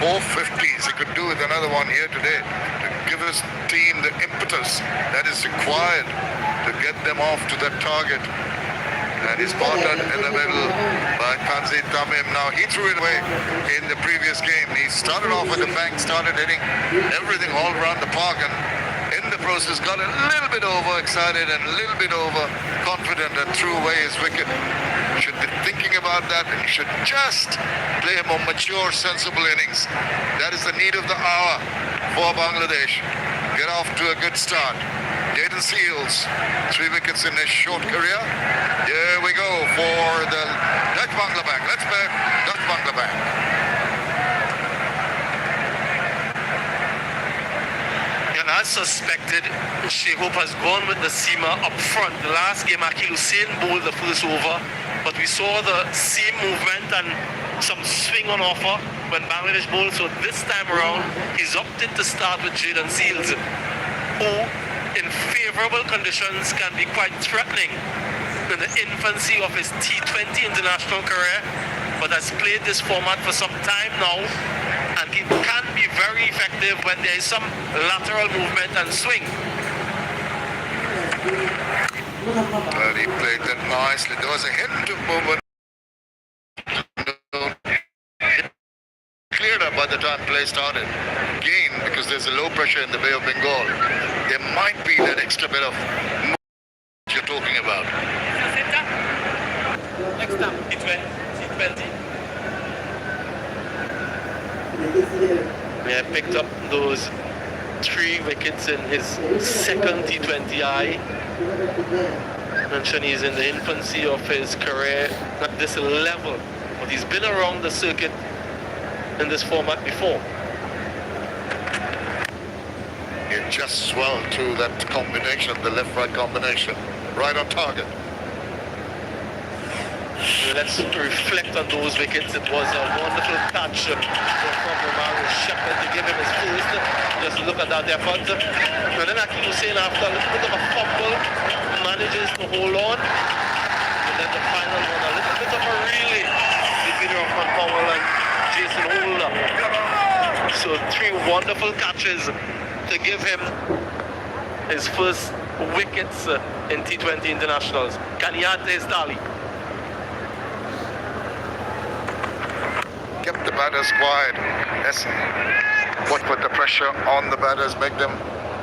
450s. He could do with another one here today to give his team the impetus that is required to get them off to that target. And he's partnered in the middle by Kanzi Tamim. Now, he threw it away in the previous game. He started off with the bank, started hitting everything all around the park, and in the process got a little bit overexcited and a little bit overconfident and threw away his wicket. You should be thinking about that, and you should just play a more mature, sensible innings. That is the need of the hour for Bangladesh. Get off to a good start. Jaden Seals, 3 wickets in his short career. Here we go for the Dutch Bangla Bank. Let's bet Dutch Bangla Bank. And as suspected, Shehop has gone with the seamer up front. The last game, Akil Hussain bowled the first over, but we saw the same movement and some swing on offer when Bangladesh bowled. So this time around, he's opted to start with Jaden Seals, who in favorable conditions can be quite threatening in the infancy of his T20 international career, but has played this format for some time now, and he can be very effective when there is some lateral movement and swing. Well, he played that nicely. There was a hint of movement. Cleared up by the time play started. Again, because there's a low pressure in the Bay of Bengal, there might be that extra bit of movement you're talking about. Next up, T20. Yeah, picked up those 3 wickets in his second T20I. Mentioned he's in the infancy of his career at this level, but he's been around the circuit in this format before. It just swelled to that combination, the left-right combination, right on target. Let's reflect on those wickets. It was a wonderful catch from Romario Shepherd to give him his first. Just look at that effort. And then Akil Hussain, after a little bit of a fumble, manages to hold on. And then the final one, a little bit of a relay between Rahman Powell and Jason Holder. So 3 wonderful catches to give him his first wickets in T20 internationals. Can he add to his tally? Kept the batters quiet. That's what put the pressure on the batters, make them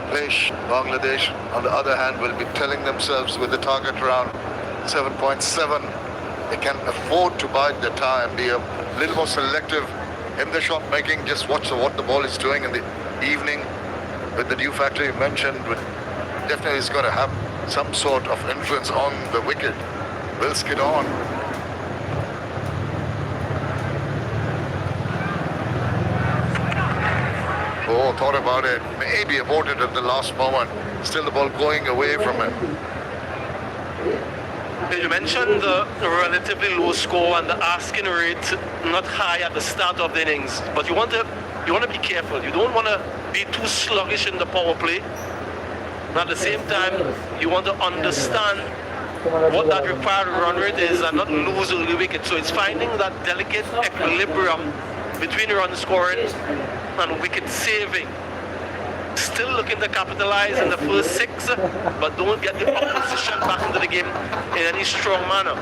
play. Bangladesh, on the other hand, will be telling themselves with the target around 7.7, they can afford to bide their time, be a little more selective in the shot making. Just watch what the ball is doing in the evening with the dew factor you mentioned. Definitely it's got to have some sort of influence on the wicket. Will skid on. Oh, thought about it. Maybe aborted at the last moment. Still the ball going away from him. You mentioned the relatively low score and the asking rate not high at the start of the innings, but you want to be careful. You don't want to be too sluggish in the power play. And at the same time, you want to understand what that required run rate is and not lose the wicket. So it's finding that delicate equilibrium between run scoring and wicket saving. Still looking to capitalize in the first 6, but don't get the opposition back into the game in any strong manner.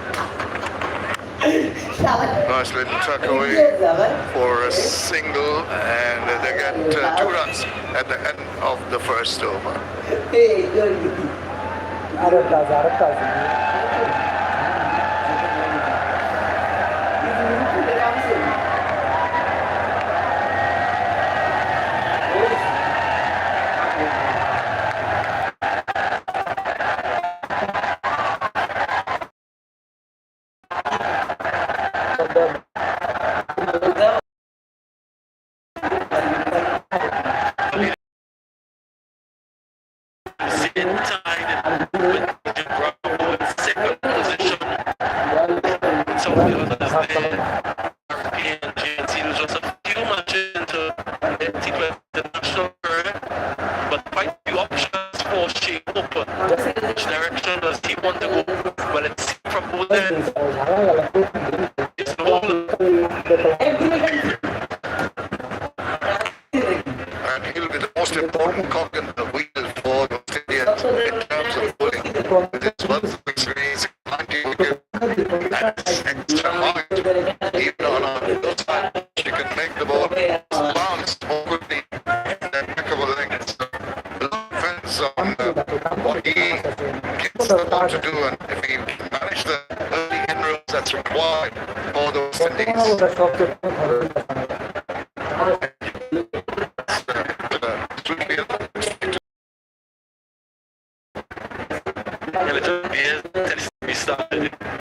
Nice little tuck away for a single, and they get 2 runs at the end of the first over. most important cog in the wheel for the Australians in terms of bowling. With his wealth of experience, 90 wickets, that's extra point. Even on a side, she can make the ball bounce more quickly than impeccable length. So, a lot depends on what he gets the ball to do, and if he can manage the early inroads that's required for the West Indies.